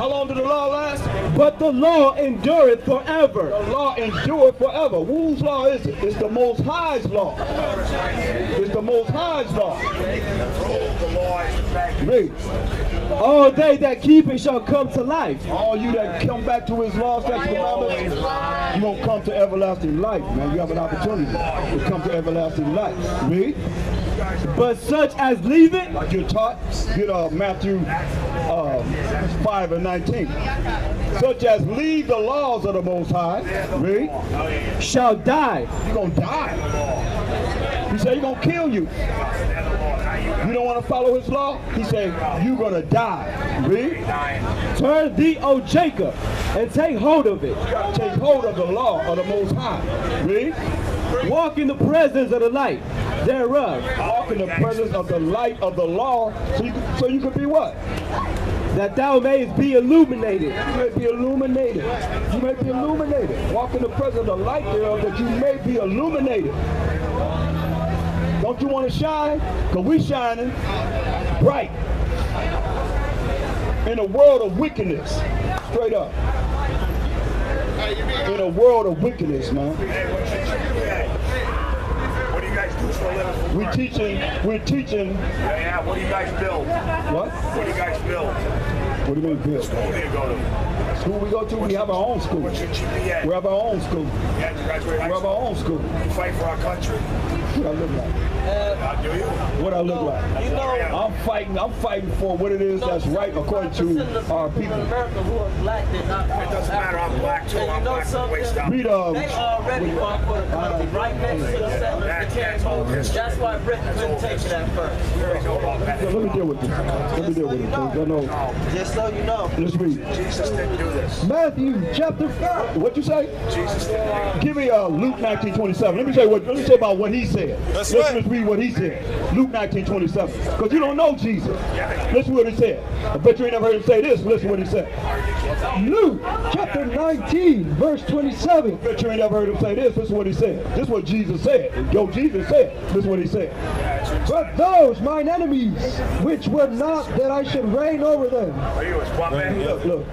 How long did the law last? But the law endureth forever. The law endureth forever. Whose law is it? It's the Most High's law. It's the Most High's law. Read. All they that keep it shall come to life. All you that come back to his law, statutes, and commandments, you won't come to everlasting life, man. You have an opportunity to come to everlasting life. Read. But such as leave it, Like you're taught, get Matthew 5:19. Such as leave the laws of the Most High, read, shall die. you're going to die. He said, he's going to kill you. You don't want to follow his law? He said, you're going to die. Read. Turn thee, O Jacob, and take hold of it. You got to take hold of the law of the Most High. Read. Walk in the presence of the light thereof. Walk in the presence of the light of the law, so you could be what? That thou mayest be illuminated. You may be illuminated. You may be illuminated. Walk in the presence of the light thereof, that you may be illuminated. Don't you want to shine? Because we shining bright in a world of wickedness. Straight up. In a world of wickedness, man. What do you guys do for a living? We're teaching. Yeah, what do you guys build? What? What do you guys build? What do you mean build? Who do you go to? School we go to, we have our own school. What's your GPA? We have our own school. Yeah, you guys We have our own school. You fight for our country? What I look like? Do you? What I look like? I'm fighting for what it is that's right according to our people. America who are black, they're not. It doesn't matter, I'm black too. I'm black from the waist up. Read They already fought for the country right next to the settlers that came over. That's why Britain couldn't take it at first. let me deal with this. Let me deal with it. 'Cause I know. Just so you know. Let's read. Jesus didn't do this. Matthew chapter 5. What you say? Jesus didn't. Give me Luke 19:27. Let me say about what he said. Let's read what he said. Luke 19:27. Because you don't know Jesus. Listen what he said. I bet you ain't never heard him say this. Listen what he said. Luke chapter 19, verse 27. I bet you ain't never heard him say this. Listen what he said. This is what Jesus said. Yo, Jesus said. Listen what he said. But those mine enemies, which were not that I should reign over them. Are you his puppet? Look.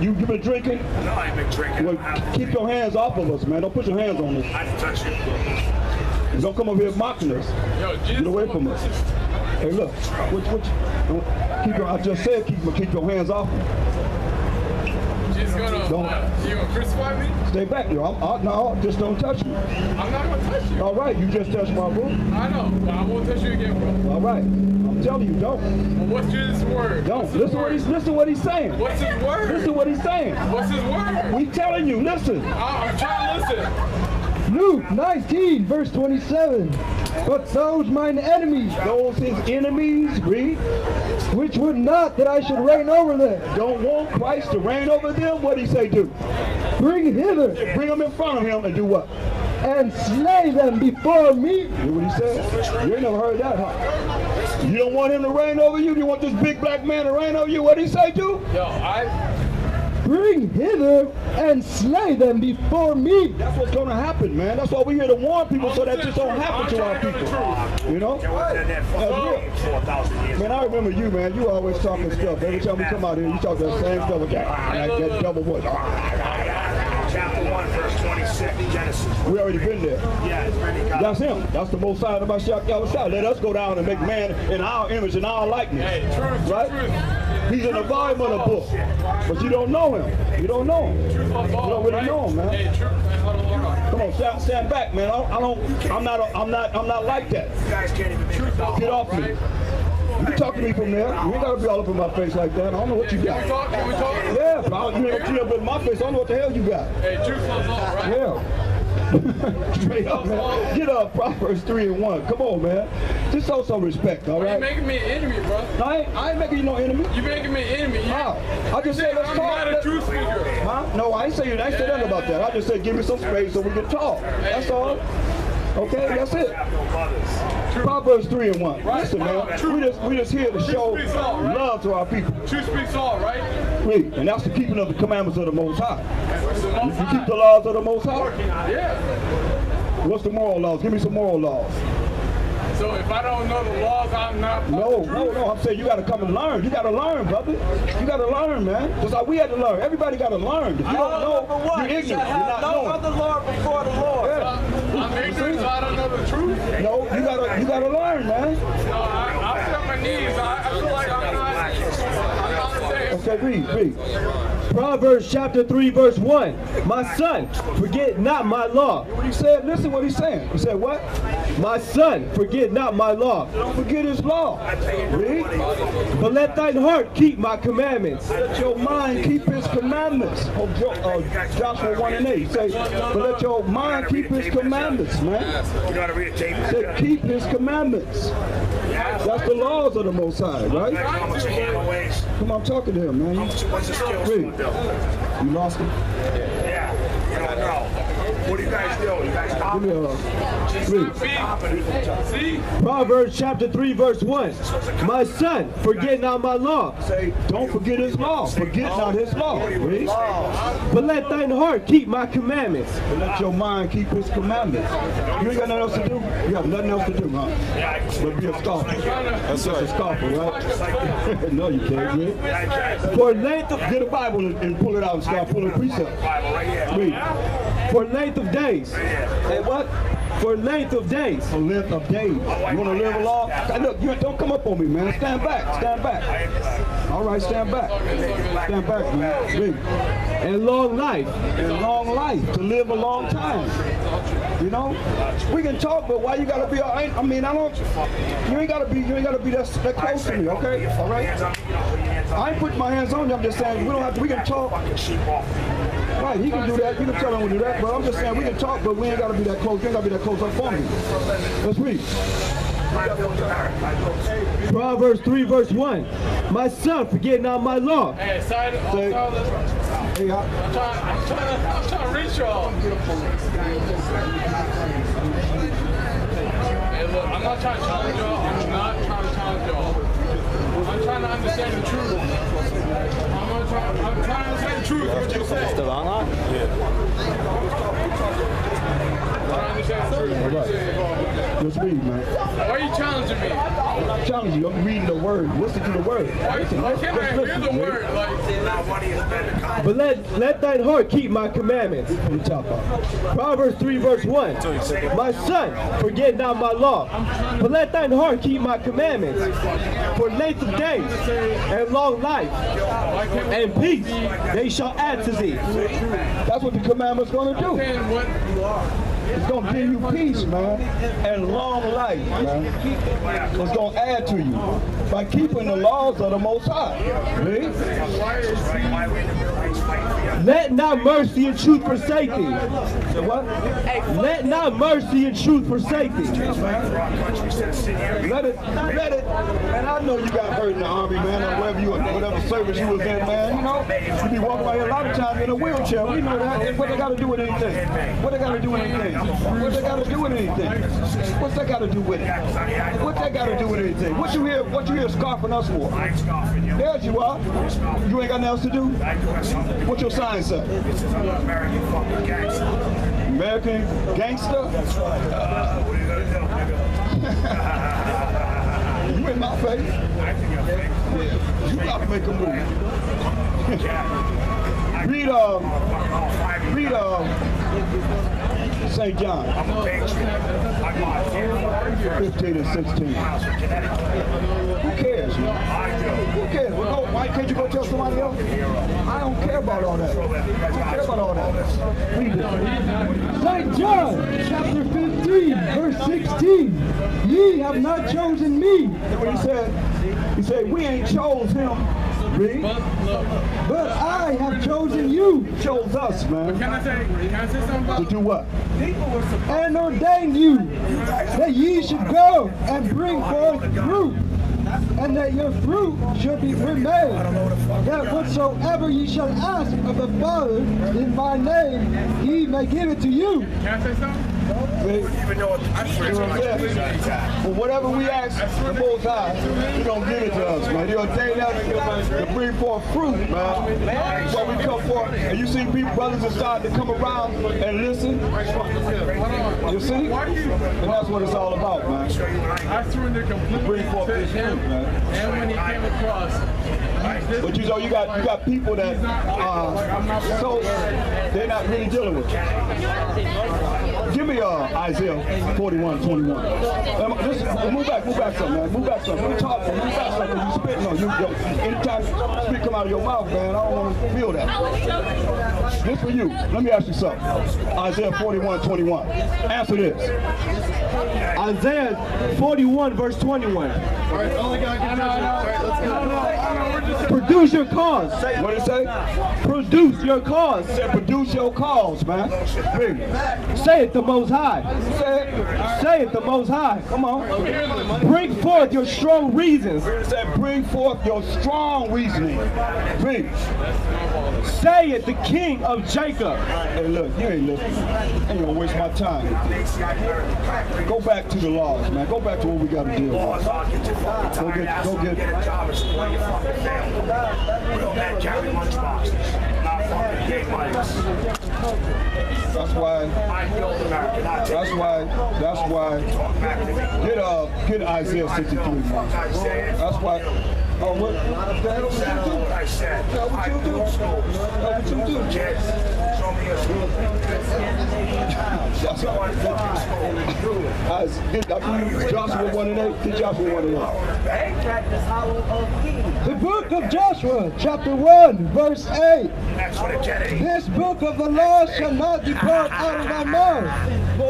You been drinking? No, I ain't been drinking. Well, keep your hands off of us, man. Don't put your hands on us. I didn't touch you. Don't come over here mocking us. Get away from us. Hey, look. I just said keep your hands off me. She's gonna, you gonna crucify me? Stay back, yo. No, just don't touch me. I'm not gonna touch you. All right, you just touched my boo. I know, but I won't touch you again, bro. All right, I'm telling you, don't. Well, what's his word? Don't. Listen what he's saying. What's his word? Listen what he's saying. What's his word? We telling you, listen. I'm trying to listen. Luke 19, verse 27. But those mine enemies, Those his enemies, read, which would not that I should reign over them, don't want Christ to reign over them. What he say do? bring hither Bring them in front of him and do what? and slay them before me. Hear what he said? You ain't never heard that, huh? You don't want him to reign over you? You want this big black man to reign over you? What he say do? Bring hither and slay them before me. That's what's going to happen, man. That's why we're here to warn people so that this don't happen to our people. You know? Man, I remember you, man. You always talking stuff. Every time we come out here, you talk that same stuff again. That double voice. Chapter 1, verse 26, Genesis. We already been there. Yeah, it's really got That's him. That's the most side of my shot. Let us go down and make man in our image and our likeness. Hey, truth, right? He's in the volume of the book, but you don't know him. You don't know him. You don't really know him, man. Hey, truth, man. Hold on. Come on, stand back, man. I'm not like that. You guys can't even make it. Get off me. You can talk to me from there. You ain't gotta be all up in my face like that. I don't know what you got. Can we talk? Yeah, but you ain't gonna up in my face. I don't know what the hell you got. Hey, truth goes on, right? Yeah. Straight up, man. Get up, Proverbs 3:1. Come on, man. Just show some respect, all Why you right? making me an enemy, bro? I ain't making you no enemy. You making me an enemy. How? I just said let's I'm talk. not a truth speaker. Huh? No, I ain't saying nothing about that. I just said give me some space so we can talk. That's all. Okay, that's it. Proverbs 3:1. Listen, man. We just here to show love to our people. Truth speaks all, right? Read. And that's the keeping of the commandments of the Most High. You keep the laws of the Most High? Yeah. What's the moral laws? Give me some moral laws. So if I don't know the laws, I'm not. No. I'm saying you got to come and learn. You got to learn, brother. You got to learn, man. Just like we had to learn. Everybody got to learn. If you don't know, you're ignorant. You're not no knowing. other Lord before the Lord. Yeah. I'm ignorant, so I don't know the truth. No, you gotta learn, man. No, I feel my knees. I feel like I'm not the same. Okay, read. Proverbs chapter 3, verse 1. My son, forget not my law. What he said, listen what he's saying. He said what? My son, forget not my law. Don't forget his law. Read. But let thine heart keep my commandments. Let your mind keep his commandments. Joshua 1 and 8. He say, but let your mind keep his commandments, man. You know how to read a tape? He said, keep his commandments. That's the laws of the Most High, right? How much camera weighs? Come on, I'm talking to him, man. What's the skills Read. Bill? You lost him? Yeah. You don't know. What do you guys do? You guys Give copy? me read. See? Proverbs chapter 3, verse 1. My son, forget not my law. Say, don't forget his law. Forget not his law. Read. But let thine heart keep my commandments. But let your mind keep his commandments. You ain't got nothing else to do? You have nothing else to do, huh? But be a scoffer. That's a scoffer, right? No, you can't, read. For length of Get a Bible and pull it out and start pulling precepts. Bible right here. Read. for length of days. Say what? For length of days. For length of days. You want to live long? Look, you don't come up on me, man. Stand back. Stand back. All right, stand back. Stand back, man. Read. And long life. And long life, to live a long time. You know, we can talk, but why you gotta be? I mean, I don't. You ain't gotta be that close to me, okay? All right. I ain't putting my hands on you. I'm just saying we don't have to. We can talk. Right? He can do that. You can tell him to do that. But I'm just saying we can talk, but we ain't gotta be that close. We ain't gotta be that close up for me. Let's read. Proverbs 3 verse 1. My son, forget not my law. Hey, side, Say- Hey, I'm trying to reach y'all. Hey, look, I'm not trying to challenge y'all. I'm not trying to challenge y'all. I'm trying to understand the truth. I'm trying to understand the truth. What you say? Still online? I'm trying to understand the truth. What you say? let's read, man. Why are you challenging me? I'm not challenging you. I'm reading the word. Listen to the word. Listen, Why can't I hear listen, the man. word? Like, But let thine heart keep my commandments. What you talking about? Proverbs 3 verse 1. My son, forget not my law. But let thine heart keep my commandments. For length of days and long life and peace they shall add to thee. That's what the commandment's gonna do. saying what? It's gonna give you peace, man, and long life, man. It's gonna add to you by keeping the laws of the Most High. Read. Let not mercy and truth forsake thee. Say what? Let not mercy and truth forsake thee. Let it. Man, I know you got hurt in the army, man, or whatever service you was in, man. You know, you be walking around here a lot of times in a wheelchair. We know that. What they got to do with anything? What they got to do with anything? What they got to do with anything? What's that got to do with it? What that got to do with anything? What you here scoffing us for? I ain't scoffing you. There you are. You ain't got nothing else to do? I do have something to do. What your sign say? This is an American fucking gangster. American gangster? What are you gonna do? You in my face. I think I'm fake. You got to make a move. Read St. John I'm a patriot. I'm not here. 15 and 16. Who cares, man? I do. Who cares? Well, no, why can't you go tell somebody else? I don't care about all that. I don't care about all that. Read it. St. John chapter 15 verse 16. Ye have not chosen me, What he said? He said, we ain't chose him. Read. but I have chosen you He chose us, man. Can I say something about To do what? and ordained you that ye should go and bring forth fruit, and that your fruit should be remain, that whatsoever ye shall ask of the Father in my name, he may give it to you. Can I say something? Even though it's Well, whatever we ask the Most High, He gonna give it to us, man. He ordained us to bring forth fruit, man. That's what we come for. And you see people, brothers, are starting to come around and listen. You see? And that's what it's all about, man. I surrendered completely Bring forth to this him. fruit, man. And when he came across, But you know, you got people that so they're not really dealing with it. Give me Isaiah 41:21. Move back some, man. Move back some. We're talking. Move back some. You spitting on you. Anytime spit come out of your mouth, man, I don't want to feel that. This for you. Let me ask you something. Isaiah 41:21. Answer this. Isaiah 41 verse 21. Produce your cause. What did it say? Produce your cause. Say, produce your cause, man. Read. Say it the Most High. Say it. Say it the Most High. Come on. Bring forth your strong reasons. Say, bring forth your strong reasoning. Read. Say it the King of Jacob. Hey, look, you ain't listening. Ain't gonna waste my time. Go back to the laws, man. Go back to what we got to deal with. Go get. That's why. Get Isaiah 63. That's why. Oh, what the hell did you do? What you do? Joshua 1:8. Get Joshua 1:8. The book of Joshua, chapter 1, verse 8. This book of the law shall not depart out of thy mouth,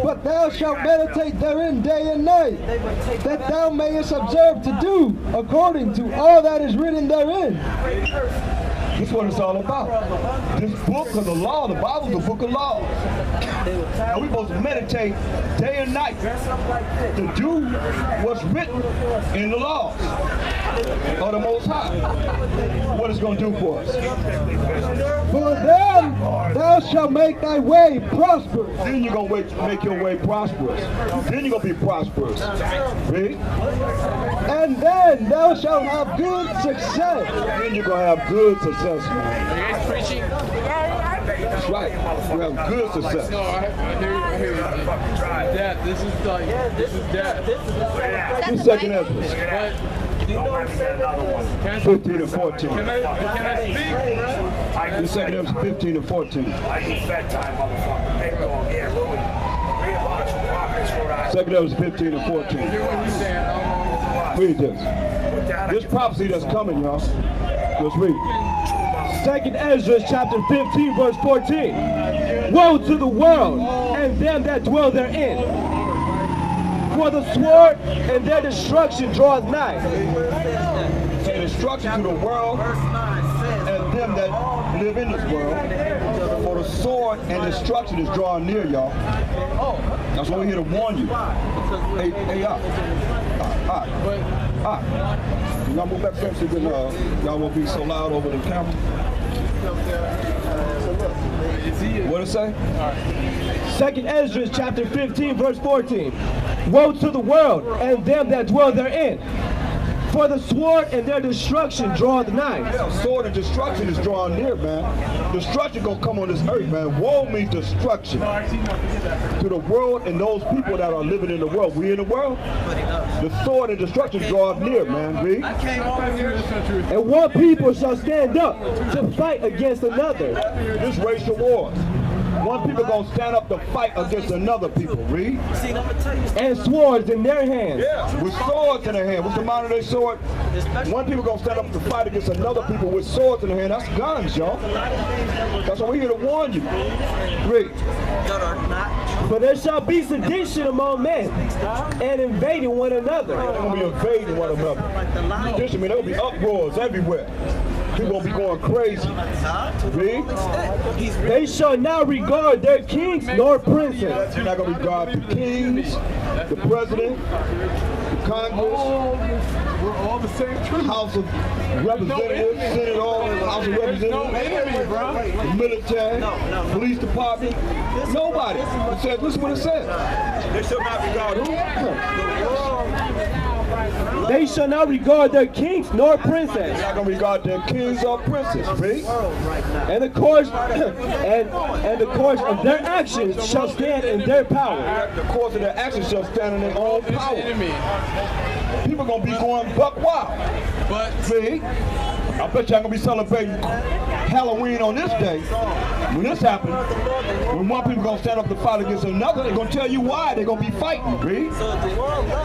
but thou shalt meditate therein day and night, that thou mayest observe to do according to all that is written therein. This is what it's all about. This book of the law, the Bible is the book of law. And we're supposed to meditate day and night to do what's written in the laws of the Most High. What it's going to do for us. For then thou shalt make thy way prosperous. Then you're going to make your way prosperous. Then you're going to be prosperous. Read. And then thou shalt have good success. Then you're going to have good success, man. are you guys preaching? That's right. You have good success. No, I hear you. Dad, this is Dad. Two second Ezra. But 15 and 14. can I speak? Two second Ezra 15 and 14. Second Ezra 15 and 14. Hear what he's saying. Read this. This prophecy that's coming, y'all. Let's read. 2nd Ezra chapter 15 verse 14. Woe to the world and them that dwell therein, for the sword and their destruction draweth nigh. Say destruction to the world and them that live in this world. For the sword and destruction is drawing near, y'all. That's why we're here to warn you. Hey, y'all move back so that y'all won't be so loud over the camera. What did it say? 2nd Ezra chapter 15 verse 14. Woe to the world and them that dwell therein, for the sword and their destruction draweth nigh. Yeah, sword and destruction is drawing near, man. Destruction gonna come on this earth, man. Woe means destruction to the world and those people that are living in the world. We in the world. The sword and destruction draweth near, man. Read. And one people shall stand up to fight against another. This racial war. One people gonna stand up to fight against another people. Read. And swords in their hands. Yeah, with swords in their hand. What's the amount of their sword? One people gonna stand up to fight against another people with swords in their hand. That's guns, y'all. That's why we're here to warn you. Read. For there shall be sedition among men, and invading one another. They're gonna be invading one another. Sedition, man, there'll be uproars everywhere. People gonna be going crazy. Read. They shall not regard their kings nor princes. You're not gonna regard the kings, the president, the Congress, We're all the same truth. House of Representatives, Senate, all House of Representatives, the military, police department, nobody. It says, listen what it says. They shall not regard who? They shall not regard their kings nor princes. They're not going to regard their kings or princes. Read. And the course and the course of their actions shall stand in their power. The course of their actions shall stand in their own power. People going to be going buck wild. But See? I bet y'all going to be celebrating Halloween on this day. When this happens, when one people going to stand up to fight against another, they're going to tell you why they're going to be fighting. Read.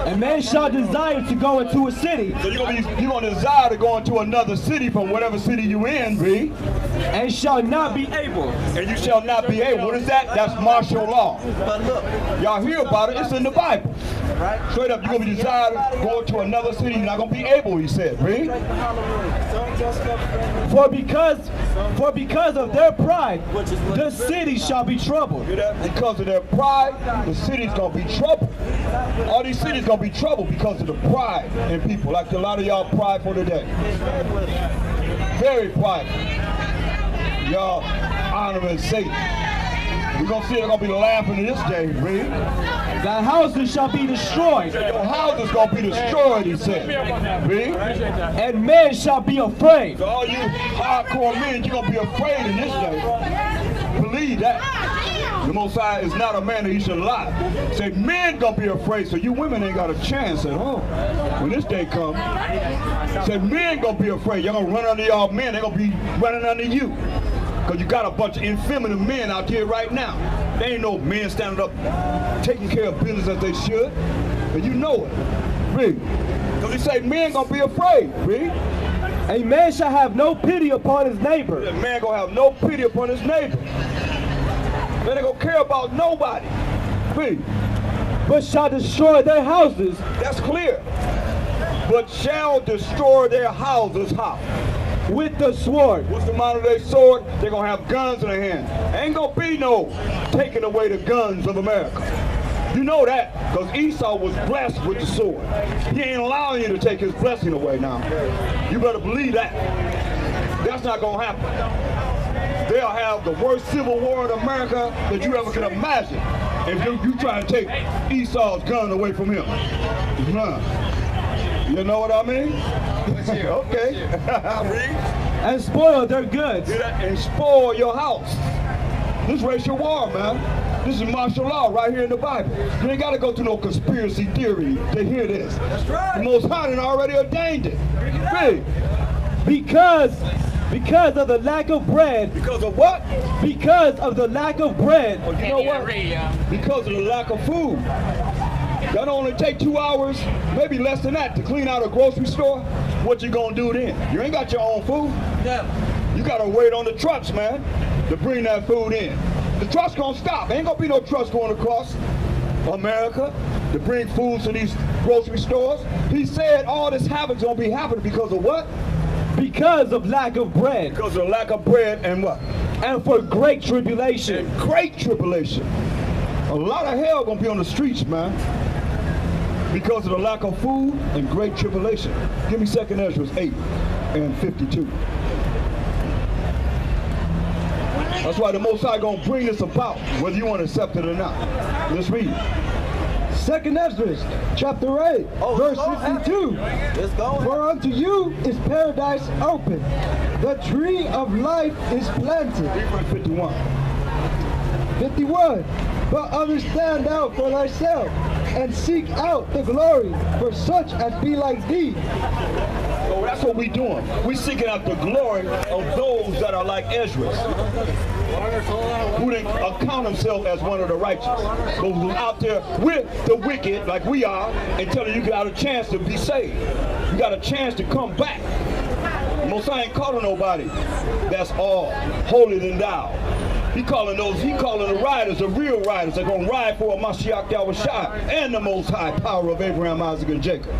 And man shall desire to go into a city. So you're going to desire to go into another city from whatever city you in, read. And shall not be able. And you shall not be able. What is that? That's martial law. But look, Y'all hear about it. It's in the Bible. Straight up, you're going to be desired to go to another city. You're not going to be able, he said. Read. For because of their pride, the city shall be troubled. Hear that? Because of their pride, the city's going to be troubled. All these cities going to be troubled because of the pride in people. Like a lot of y'all prideful today. Very prideful. Y'all honoring Satan. We're going to see they're going to be laughing this day. Read. The houses shall be destroyed. Your house is going to be destroyed, he said. Read. And men shall be afraid. So all you hardcore men, you're going to be afraid in this day. Believe that. The Most High is not a man that he should lie. Say, men going to be afraid, so you women ain't got a chance at home when this day comes. Say, men going to be afraid. You're going to run under y'all men. They're going to be running under you. Because you got a bunch of effeminate men out here right now. There ain't no men standing up taking care of business as they should. And you know it. Read. Because he say men gonna be afraid. Read. A man shall have no pity upon his neighbor. A man gonna have no pity upon his neighbor. They ain't gonna care about nobody. Read. But shall destroy their houses. That's clear. But shall destroy their houses how? With the sword. What's the modern day sword? They're going to have guns in their hand. Ain't going to be no taking away the guns of America. You know that because Esau was blessed with the sword. He ain't allowing you to take his blessing away now. You better believe that. That's not going to happen. They'll have the worst civil war in America that you ever can imagine if you try to take Esau's gun away from him. You know what I mean? Okay. And spoil their goods. And spoil your house. This is racial war, man. This is martial law right here in the Bible. You ain't got to go to no conspiracy theory to hear this. That's right. The Most High already ordained it. Read. Because of the lack of bread. Because of what? Because of the lack of bread. Oh, you know what? Because of the lack of food. That only take 2 hours, maybe less than that, to clean out a grocery store. What you gonna do then? You ain't got your own food. Yeah. You gotta wait on the trucks, man, to bring that food in. The trucks gonna stop. Ain't gonna be no trucks going across America to bring food to these grocery stores. He said all this havoc's gonna be happening because of what? Because of lack of bread. Because of lack of bread and what? And for great tribulation. And great tribulation. A lot of hell gonna be on the streets, man. Because of the lack of food and great tribulation. Give me 2nd Ezra 8 and 52. That's why the Most High gonna bring this about, whether you want to accept it or not. Let's read. 2nd Ezra, chapter 8, verse 52. For unto you is paradise open. The tree of life is planted. Verse 51. 51. But understand thou for thyself, and seek out the glory for such as be like thee. So that's what we doing. We seeking out the glory of those that are like Ezra, who didn't account himself as one of the righteous. Those who out there with the wicked, like we are, and telling you got a chance to be saved. You got a chance to come back. Most High ain't calling nobody that's all holier than thou. He calling the riders, the real riders that gonna ride for a Mashiach Yahushua and the Most High power of Abraham, Isaac, and Jacob.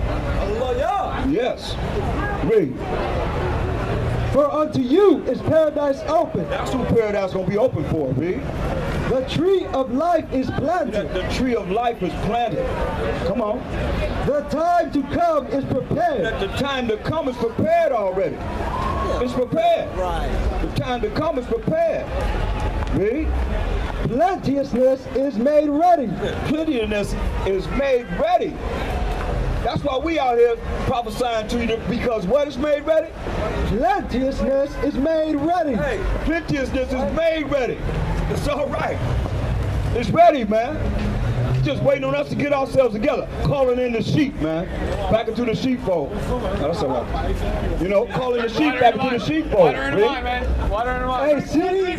Yes. Read. For unto you is paradise open. That's who paradise gonna be open for, read. The tree of life is planted. The tree of life is planted. Come on. The time to come is prepared. The time to come is prepared already. It's prepared. Right. The time to come is prepared. Read. Plenteousness is made ready. Plenteousness is made ready. That's why we out here prophesying to you, because what is made ready? Plenteousness is made ready. Hey, plenteousness is made ready. It's all right. It's ready, man. It's just waiting on us to get ourselves together. Calling in the sheep, man. Back into the sheepfold. That's all right. You know, calling the sheep back into the sheepfold. Water in the wine, man. Water in the wine. Hey, city